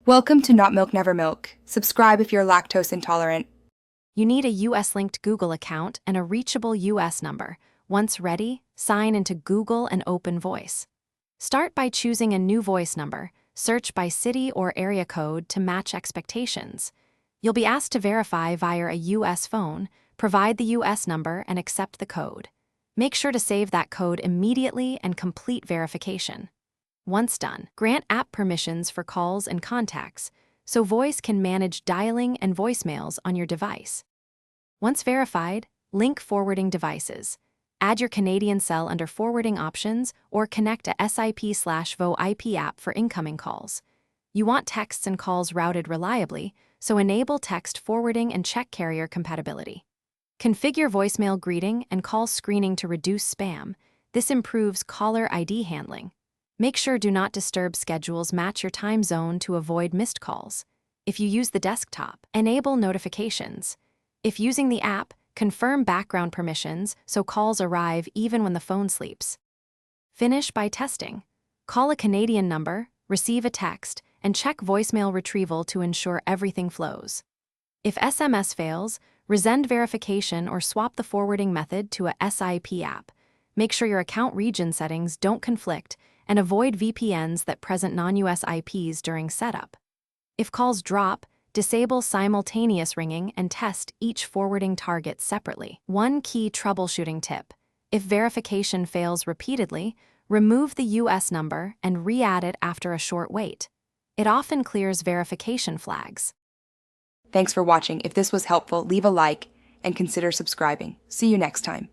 Welcome to Not Milk Never Milk. Subscribe if you're lactose intolerant. You need a US-linked Google account and a reachable US number. Once ready, sign into Google and open Voice. Start by choosing a new voice number. Search by city or area code to match expectations. You'll be asked to verify via a US phone, provide the US number, and accept the code. Make sure to save that code immediately and complete verification. Once done, grant app permissions for calls and contacts, so Voice can manage dialing and voicemails on your device. Once verified, link forwarding devices. Add your Canadian cell under forwarding options or connect a SIP/VoIP app for incoming calls. You want texts and calls routed reliably, so enable text forwarding and check carrier compatibility. Configure voicemail greeting and call screening to reduce spam. This improves caller ID handling. Make sure Do Not Disturb schedules match your time zone to avoid missed calls. If you use the desktop, enable notifications. If using the app, confirm background permissions so calls arrive even when the phone sleeps. Finish by testing. Call a Canadian number, receive a text, and check voicemail retrieval to ensure everything flows. If SMS fails, resend verification or swap the forwarding method to a SIP app. Make sure your account region settings don't conflict and avoid VPNs that present non-US IPs during setup. If calls drop, disable simultaneous ringing and test each forwarding target separately. One key troubleshooting tip: if verification fails repeatedly, remove the US number and re-add it after a short wait. It often clears verification flags. Thanks for watching. If this was helpful, leave a like and consider subscribing. See you next time.